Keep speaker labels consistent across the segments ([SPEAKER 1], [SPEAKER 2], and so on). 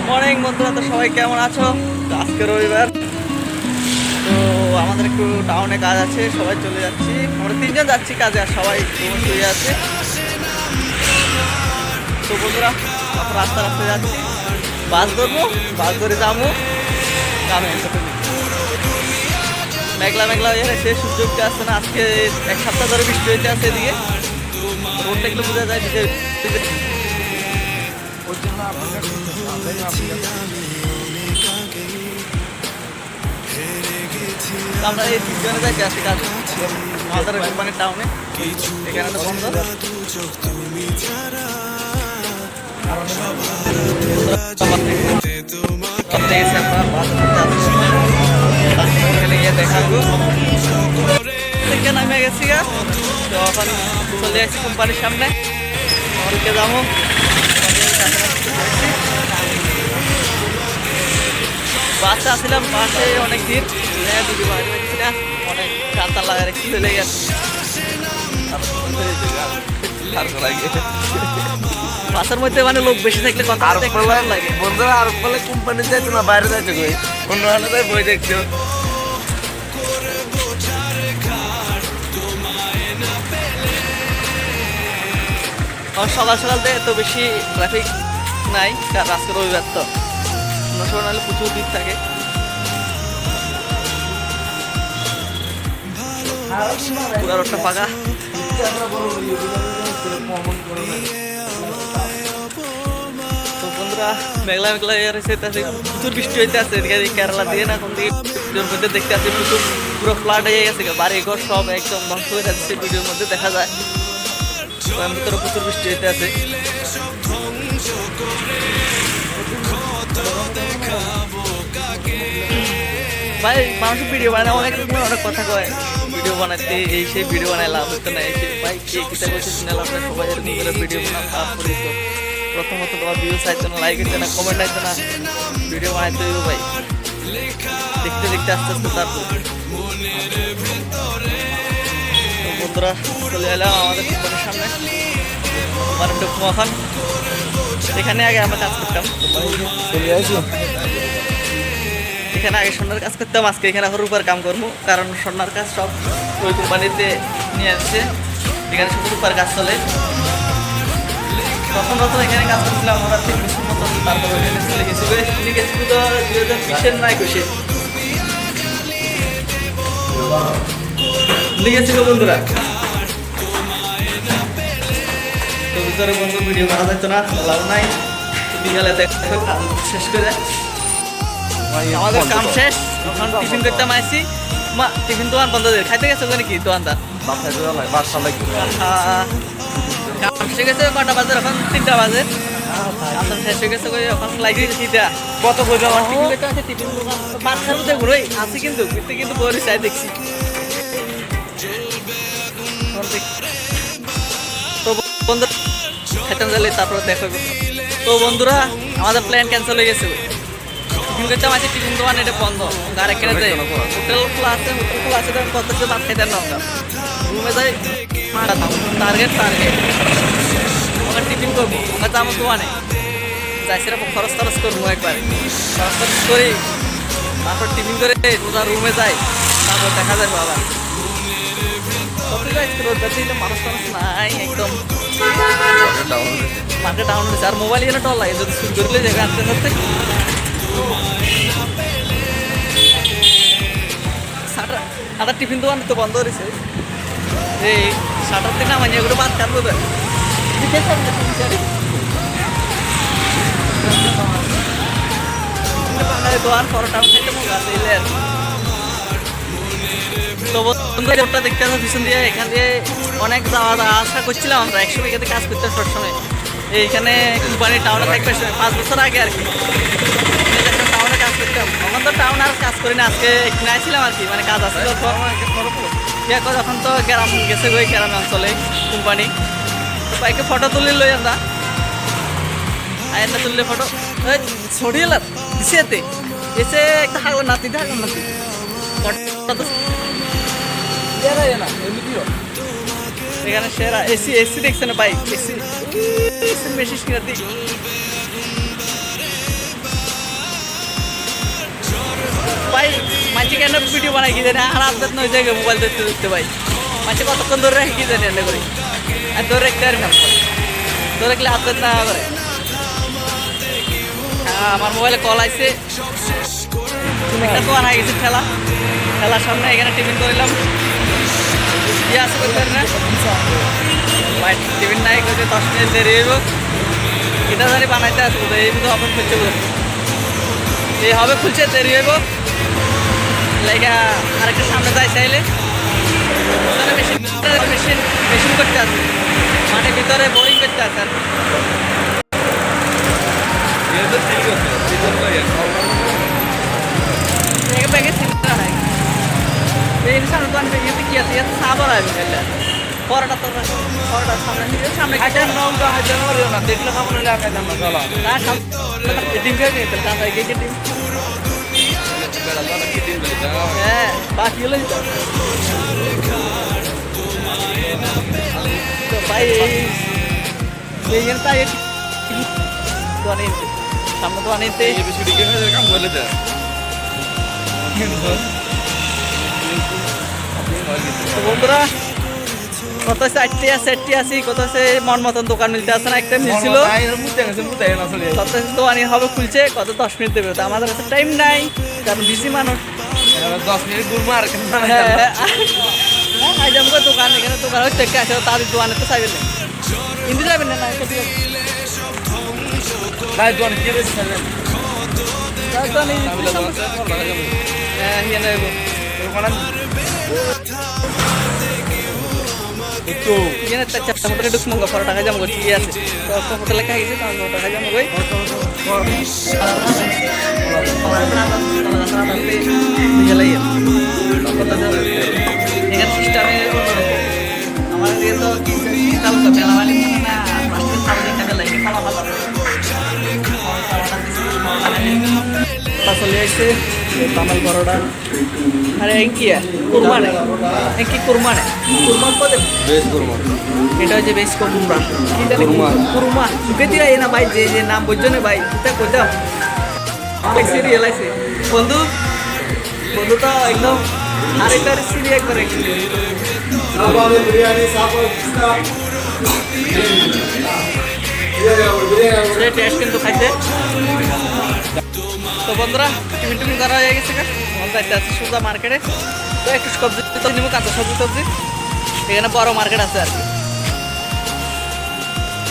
[SPEAKER 1] Morning বন্ধুরা, তো সবাই কেমন আছো? তো আজকে রবিবার, তো আমাদের একটু টাউনে কাজ আছে, সবাই চলে যাচ্ছি। আমরা তিনজন যাচ্ছি কাজে, আর সবাই শুয়ে আছে। তো বন্ধুরা, আমরা রাস্তা রাস্তায় যাচ্ছি, বাস ধরবো, বাস ধরে যাবো গ্রামে। মেঘলা মেঘলা হয়ে গেছে, সূর্য উঠতে আসছে না। আজকে এক সপ্তাহ ধরে বৃষ্টি হইতে আছে এদিকে, রোডটা এগুলো বোঝা যায় দিকে। আমরা এই তিনজনে যাইতে আসি কাজ, আমাদের কোম্পানির টাউনে। এখানে তো বন্ধ, দেখাবো নামে গেছি গা। তো এখন চলে আসছি কোম্পানির সামনে, আমাদেরকে যাবো। বাসে আসছিলাম, বাসে অনেক দিন অনেক চার লাগা রেখে চলে গেছে। বাসের মধ্যে মানে লোক বেশি থাকলে কথা লাগে।
[SPEAKER 2] বন্ধুরা আর বলে কোম্পানি যাইতো না, বাইরে যাইতো কই, অন্য হালে যাই বই দেখছো।
[SPEAKER 1] সকাল সকাল থেকে এত বেশি ট্রাফিক নাই, কারণ আজকে রবিবার, তো অন্য সময় নাহলে প্রচুর ভিড় থাকে। পুরো রোডটা ফাঁকা। তো বন্ধুরা, মেঘলা মেঘলা রয়েছে, প্রচুর বৃষ্টি হইতে আছে এদিকে, কেরালা দিয়ে না কোন দিকে ভিডিওর মধ্যে দেখতে আছে প্রচুর, পুরো ফ্লাড হয়ে গেছে, বাড়ি ঘর সব একদম ধ্বংস হয়ে যাচ্ছে, ভিডিওর মধ্যে দেখা যায়। ভিতরে প্রচুর বৃষ্টি হইতে আছে। ভাই, মানুষ ভিডিও বানায় অনেক রকমের অনেক কথা কয়, ভিডিও বানাইতে এই সেই ভিডিও বানায় লাভ হতো না। ভাই কে কিতা করছে শুনে লাভ নাই, সবাই এরকম করে ভিডিও বানা খারাপ করি। তো প্রথমত তোমার ভিউজ আইতো না, লাইক হইতো না, কমেন্ট আইতো না, ভিডিও বানাইতে হইব ভাই। দেখতে দেখতে আস্তে আস্তে তারপর বন্ধুরা চলে এলাম আমাদের কোম্পানির সামনে। আমার এখন এখানে আগে আমরা কাজ করতাম, এখানে আগে সোনার কাজ করতাম, আজকে এখানে রূপার কাম করবো, কারণ সোনার কাজ সব ওই কোম্পানিতে নিয়ে আসছে, এখানে শুধু রূপার কাজ চলে। প্রথম এখানে কাজ করছিলাম আমরা 3 বছর মতন, তারপর এখানে চলে গেছি তো 2020-এর না 21-এ লিখেছিল বন্ধুরা। তো ভিতরে বন্ধু ভিডিও করা যেত না, লাভ নাই। বিকালে দেখো কাজ শেষ করে আমাদের কাম শেষ, এখন টিফিন করতাম আইসি। মা টিফিন দোকান বন্ধ দিয়ে খাইতে গেছে ওখানে কি দোকানদার কাম শেষ গেছে কটা বাজে, এখন 3টা বাজে। আসন শেষ হয়ে গেছে, এখন লাগিয়ে গেছি কত বলবে আমার টিফিন করতে আছে। টিফিন দোকান বাচ্চার মধ্যে ঘুরোই আছি, কিন্তু ঘুরতে কিন্তু বড়ি চাই দেখছি। তো বন্ধুরা খেতাম গেলে তারপর দেখো। তো বন্ধুরা, আমাদের প্ল্যান ক্যান্সেল হয়ে গেছে। টিফিন করতে আছে, টিফিন দোকান এটা বন্ধ, আর এখানে যাই হোটেল খোলা আছে, হোটেল খোলা আছে, তখন কত ভাত খাইতে না, রুমে যাই টার্গেট ওখানে টিফিন করবো, ওখানে যাবো দোকানে যাই, সেরকম খরচ করবো একবারে, খরচ করি, তারপর টিফিন করে সোজা রুমে যাই, তারপর দেখা যায় বাবা মানুষ টানুষ নাই, একদম মার্কেট ডাউন হয়েছে। আর মোবাইল এখানে টল লাগে, যদি শুরু করলে জায়গা আনতে ধরতে সাটার টিফিন দোকান তো বন্ধ করেছে, এই সাটার থেকে নামাই এগুলো বাদ কাটবো। দোকান পরোটা খেতে মজা দিলে। তো বন্ধুরা দেখতে হবে পিছন দিয়ে, এখান দিয়ে অনেক যাওয়া আশা করছিলাম আমরা, একসময় এখানে কাজ করতাম সবসময়। এইখানে কোম্পানি টাউনে থাকবে 5 বছর আগে আর কি, টাউনে কাজ করতাম। তখন তো টাউন আর কাজ করি না, আজকে এখানে আসছিলাম আর কি, মানে কাজ আসছিল। এখন তো গ্রাম গেছে, ওই গ্রাম অঞ্চলে কোম্পানি। বাইকে ফটো তুলে লই আমরা, আয়না তুললে ফটো ছড়িয়ে দিছে, এসে একটা হাগল নাতি ফটো এখানে সেরা এসি এসি দেখছে না ভাই, এসি মেশিস কিনা দিই কেন ভিডিও বানাই কি জানি আর আপডেট নয় জায়গায় মোবাইল দেখতে দেখতে ভাই মাঝে কতক্ষণ ধরে রাখি কি জানি এনে করি আর ধরে রাখতে পারি না ধরে রাখলে আপডেট না করে আমার মোবাইলে কল আইছে একটা তো আনা গেছে খেলার সামনে এখানে টিফিন করিলাম কি আছে করতে না ভাই টিফিন নাই করছে 10 মিনিট দেরি হইব এটা জানি বানাইতে আসবো এই কিন্তু ওপেন খুলছে এই হবে খুলছে দেরি হইব লাইকা আরেকটা সামনে যাই চাইলে মেশিন মেশিন মেশিন করতে আছে মাঠের ভিতরে বোরিং করতে আছে আর ব্যাগে চিন্তা নাই এই সামনে তো আনবে কি আছে এত সাবার আসবে পরোটা তো পরোটা সামনে খাইতে
[SPEAKER 2] না দেখলে খাবো না খাইতাম না চলো
[SPEAKER 1] না সামনে ডিম খেয়ে নিতে কাঁচা কেজি ডিম হ্যাঁ বাকি হলো তো ভাই এইখানে তাই তো আনিতে সামনে তো আনিতে
[SPEAKER 2] কাম করলে তো
[SPEAKER 1] তো বন্ধুরা কত সেটটি আছি কত সে মন মতন দোকান মিলতে আসে না একটা মিলছিল কত দোকানি হবে খুলছে কত 10 মিনিট দেবে তো আমাদের কাছে টাইম নাই কারণ বিজি মানুষ
[SPEAKER 2] 10 মিনিট ঘুরবো আর
[SPEAKER 1] আইজামকে দোকান এখানে দোকান হচ্ছে আসে তাদের দোকানে তো চাইবেন না হিন্দি যাবেন না না
[SPEAKER 2] ভাই দোকান কি রেছে
[SPEAKER 1] হ্যাঁ হিয়া নেব
[SPEAKER 2] একটু
[SPEAKER 1] এখানে চারটা মোটরে ঢুকবো পরোটা খাই যাবো ঠিক আছে তো হোটেলে খাই গেছে তার পরোটা খাই যাবো এখানে সিস্টেমে আমাদের দিকে তো চালু মেলা বালি না টাকা লাগে খাওয়া ভালো চলে আসছে তামাল পরোটা আরে এঙ্কিয়া কুরমা নেই এঙ্কি কুরমা নেই কুরমা কদে
[SPEAKER 2] বেশ করবো
[SPEAKER 1] এটা হচ্ছে বেশ কুরমা কুরমা কুরমা সুকে দিয়া না ভাই যে যে নাম বুঝছো না ভাই এটা কইতা সিরিয়াল আছে বন্ধু বন্ধু তো একদম আরেকটা সিরিয়াল একবার
[SPEAKER 2] সাবালে বিরিয়ানি সাবা
[SPEAKER 1] বিরিয়ানি টেস্ট কিন্তু খাইতে তো বন্ধুরা টিফিন করা হয়ে গেছে আমরা যাচ্ছি সোজা মার্কেটে তো একটু সবজি তো নিবো কাঁচা সবজি এখানে বড় মার্কেট আছে আর কি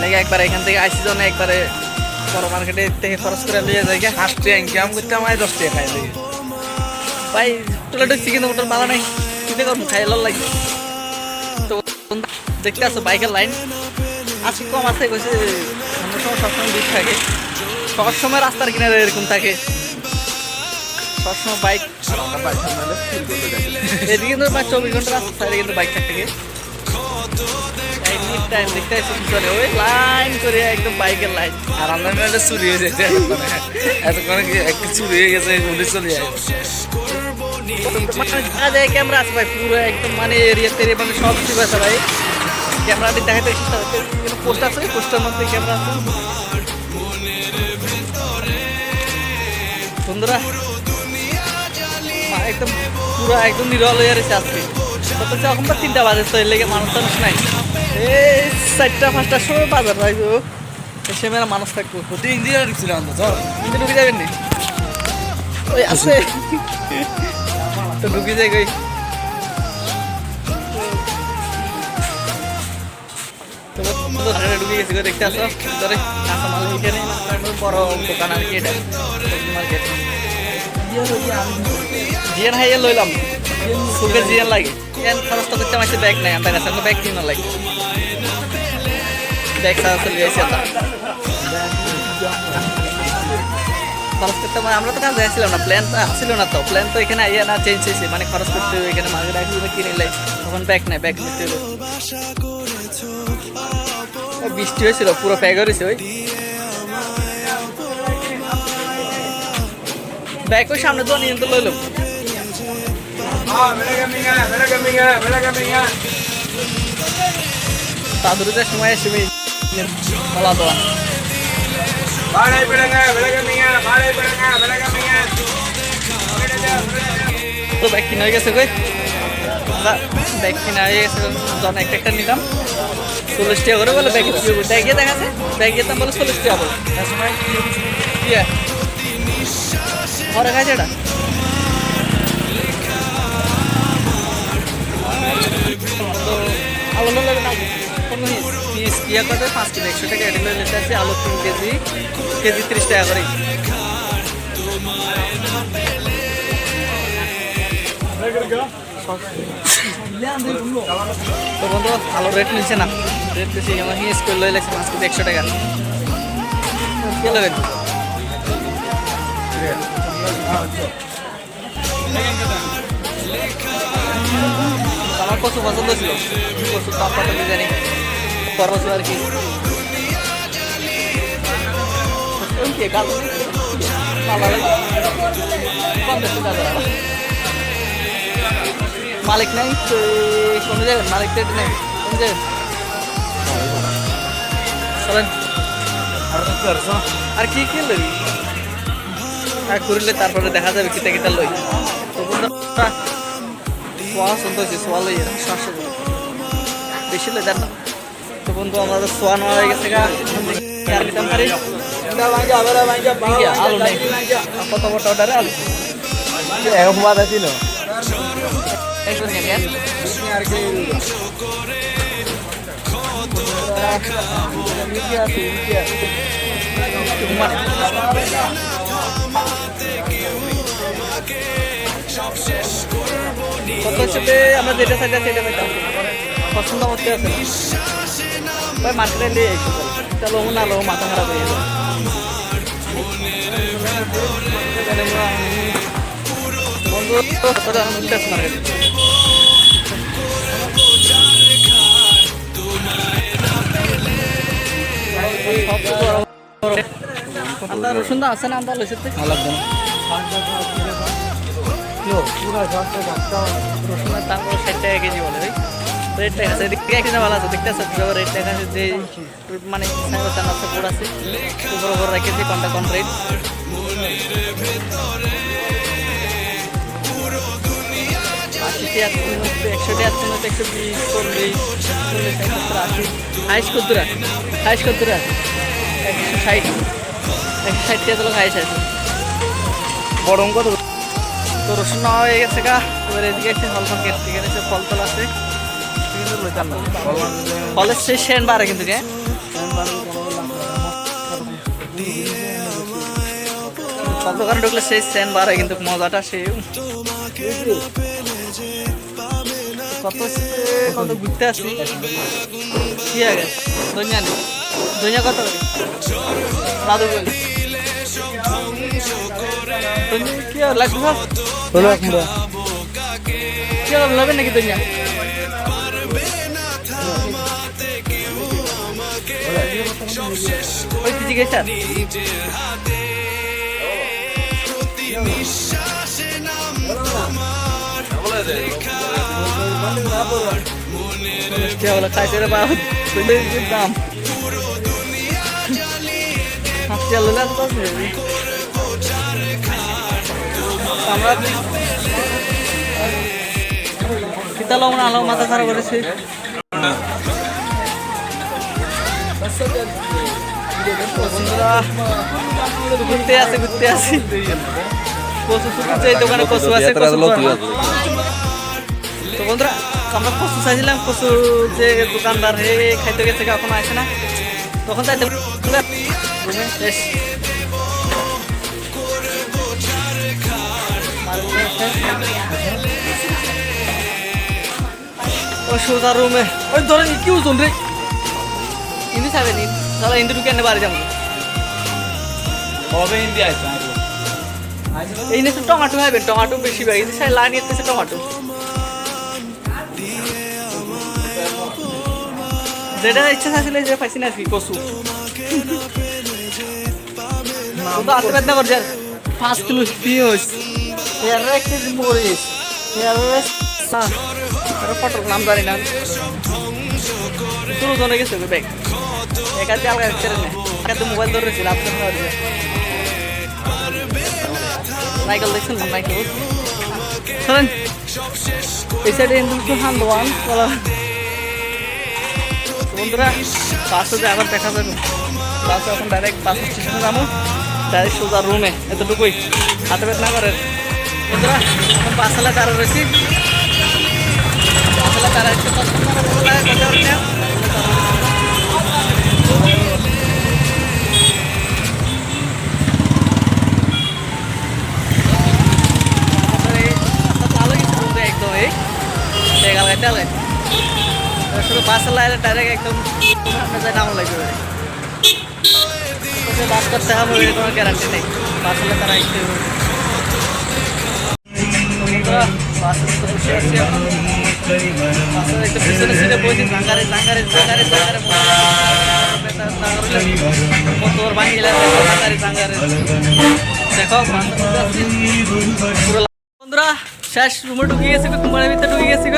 [SPEAKER 1] লেগে একবার এখান থেকে আইসি জন্য একবারে বড় মার্কেটে থেকে খরচ করে লিয়ে যাই গিয়ে
[SPEAKER 2] হাঁসতে ইনকাম করতে আমার 10 টাকা খাই লাগে
[SPEAKER 1] ভাই হোটেলে ঢুকছি কিন্তু হোটেল ভালো নাই কিনে করবো খাই লাল লাগে তো দেখতে আসো বাইকের লাইন আজকে কম আছে কইছে অন্য সময় সবসময় ভিড় থাকে সবসময় রাস্তার কিনারে এরকম থাকে সবসময় বাইক এদিকে কিন্তু 24 ঘন্টা রাস্তা সাইডে কিন্তু বাইক থাকে টাইম দেখতে আসছি পিছনে ওই লাইন করে একদম বাইকের লাইন
[SPEAKER 2] আর আমরা মেয়েটা চুরি হয়ে যেতে এতক্ষণে একটু চুরি হয়ে গেছে উঠে চলে যায়
[SPEAKER 1] ক্যামেরা আছে ভাই পুরো একদম মানে এরিয়া তেরিয়া মানে সব ঠিক আছে ভাই ক্যামেরা দিয়ে দেখাতে পোস্ট আছে পোস্টার মধ্যে ক্যামেরা আছে বন্ধুরা একদম পুরো একদম নিরল হয়ে রয়েছে আজকে কত এখন বা 3টা বাজে তো এর লেগে মানুষ টানুষ নাই এই 4টা 5টার সময় বাজার ভাইব সে মেলা মানুষ থাকবো
[SPEAKER 2] প্রতি ইন্ডিয়া ঢুকছিলাম তো চল
[SPEAKER 1] কিন্তু ঢুকে যাবেন নি ওই আছে তো ঢুকে যাই গই ঢুকে গেছি দেখতে আসো ধরে কাঁচামাল এখানে বড় দোকান আর কি এটা মার্কেট জিয়ান হাইয়া লইলাম সুখে জিয়ান লাগে জিয়ান খরচ তো করতে আমার ব্যাগ নাই আমার কাছে ব্যাগ কিনা লাগে ব্যাগ ছাড়া চলে যাইছি খরচ করতে আমরা তো কাজে আসছিলাম না প্ল্যান তো আসছিল না তো প্ল্যান তো এখানে আইয়া না চেঞ্জ হয়েছে মানে খরচ করতে হবে এখানে মার্কেট আসলে কিনে নিলে তখন ব্যাগ নাই ব্যাগ নিতে হবে বৃষ্টি হয়েছিল পুরো প্যাক হয়েছে ওই ব্যাগ ওই সামনে তো নিয়ে তো লইলাম তাদের সময় এসে বলা দেওয়া তো কিনা হয়ে গেছে কই আমরা ব্যাগ কিনা হয়ে গেছে জন একটা একটা নিলাম 40 টাকা করে বলে ব্যাগে ব্যাগে দেখাচ্ছে ব্যাগে দাম বলে 40 টাকা বলে কি ঘরে খাইছে এটা আলু লাগে না কোনো পিস ইয়া করে 5 কিলো 100 টাকা এডিলে লেখা আছে আলু 3 কেজি কেজি 30 টাকা করে তো বন্ধু আলুর রেট নিচ্ছে না রেট বেশি আমার হিস করে লই লাগছে 5 কেজি 100 টাকা কে লাগবে আমার কত পছন্দ ছিল কত দাম কত জানি খরচ আর কি মালিক নাই কমে যাবেন মালিক তো নেই কমে যাবেন চলেন আর কি কি লই আর করলে তারপরে দেখা যাবে কিতা কিতা লই তো বন্ধুরা সোয়া সুন্দর হয়েছে সোয়া লই 700 বেশি লই দেন না তো বন্ধু আমাদের সোয়া নেওয়া হয়ে গেছে গা আর নিতাম পারি আলু নেই কত বড় অর্ডারে আলু
[SPEAKER 2] এক বাদ ছিল
[SPEAKER 1] একজন নেন কত হিসেবে আমরা যেটা সাইড আছে সেটা পেতাম পছন্দ করতে আছে ভাই মার্কেটে নিয়ে এসে চলো না লো মাথা খারাপ হয়ে যাবে বন্ধু কতটা আনন্দ আছে মার্কেটে আমরা রসুন দা আছে না আমরা লইছে রসুনের দাম 60 টাকা কেজি বলে ভাই রেট দেখা আছে দেখতে একটা ভালো আছে দেখতে আছে রেট দেখা আছে যে মানে চানা সাপোর্ট আছে উপর উপর রেখেছি কোনটা কোন রেট হাইস কদ্দুরা 160 টাকা তো হাইস আছে
[SPEAKER 2] গরম কত
[SPEAKER 1] তো রসুন নেওয়া হয়ে গেছে গা এবার এদিকে একটা ফল মার্কেট এখানে সব ফল টল আছে ফলের সেই সেন বাড়ে কিন্তু ফল দোকানে ঢুকলে সেই সেন বাড়ে কিন্তু মজাটা সেই কত কত ঘুরতে আসি কি আগে ধনিয়া নেই ধনিয়া কত করে দাদু বলি কি আর লাগবে
[SPEAKER 2] হলো আমরা
[SPEAKER 1] কি আর লাগবে নাকি ধনিয়া ওই কি জিজ্ঞেস খাইতে দাম আমরা কিতা লম না আলো মাথা খারাপ করেছে বন্ধুরা ঘুরতে আসি কচু এই দোকানে কচু আছে তো বন্ধুরা আমরা কচু চাইছিলাম কচু যে দোকানদার হে খাইতে গেছে এখন আসে না তখন তাই সোজা রুমে ওই ধরে কি ওজন রে হিন্দি খাবে নি তাহলে হিন্দি ঢুকে এনে বাড়ি যাবো
[SPEAKER 2] কবে হিন্দি আছে
[SPEAKER 1] এই নিয়ে টমাটো খাবেন টমাটো বেশি ভাই কিন্তু সাই লাইন এসেছে টমাটো যেটা ইচ্ছা থাকলে যে পাইছি না আর কি কচু তো আসতে পারতে করছে 5 কিলো পিঁয়াজ এর 1 কেজি মরিচ এর ফটো নাম জানি না তুলো জনে গেছে ব্যাগ একাতে আলগা ছেড়ে না একাতে মোবাইল ধরে রেখেছিল আপনার সাইকেল দেখছেন না সাইকেল চলেন এই সাইডে কিন্তু হান্দোয়ান বলা। বন্ধুরা বাসে যে আবার দেখা যাবে, বাসে এখন ডাইরেক্ট বাস স্টেশনে যাবো, ডাইরেক্ট সোজা রুমে, এতটুকুই, হাতে বেত না করেন। বন্ধুরা এখন বাসালে তারা রয়েছি, বাসালে তারা একটু কষ্ট করে শুধু বাসে লাইলে ডাইরেক্ট একদম নাম লাগবে, বাস করতে হবে কোনো গ্যারান্টি নেই, বাসলে তারা একটু একটু পিছনে ছিল বসে জাঙ্গারে জাঙ্গারে জাঙ্গারে জাঙ্গারে তোর বাঙিলে জাঙ্গারে জাঙ্গারে দেখো। বন্ধুরা শেষ রুমে ঢুকে গেছি, কুমারের ভিতরে ঢুকে গেছি,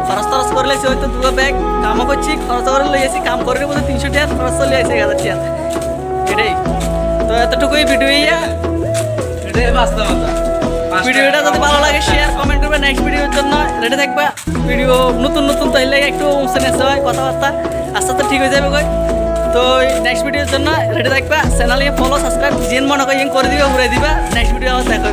[SPEAKER 1] খরচ টরচ করে লেছি, হয়তো দুটো ব্যাগ কামও করছি, খরচ করে লই গেছি, কাম করে বলতে 300 টাকা খরচ চলে আসছে 1000 টাকা, এটাই তো। এতটুকুই ভিডিও, ভিডিওটা যদি ভালো লাগে শেয়ার কমেন্ট করবে, নেক্সট ভিডিওর জন্য রেডি থাকবা। ভিডিও নতুন নতুন তাইলে একটু নেসে হয় কথাবার্তা, আস্তে আস্তে ঠিক হয়ে যাবে কই। তো নেক্সট ভিডিওর জন্য রেডি থাকবা, চ্যানেলে ফলো সাবস্ক্রাইব যেন মনে করি করে দিবা, ঘুরে দিবা। নেক্সট ভিডিও আবার দেখো।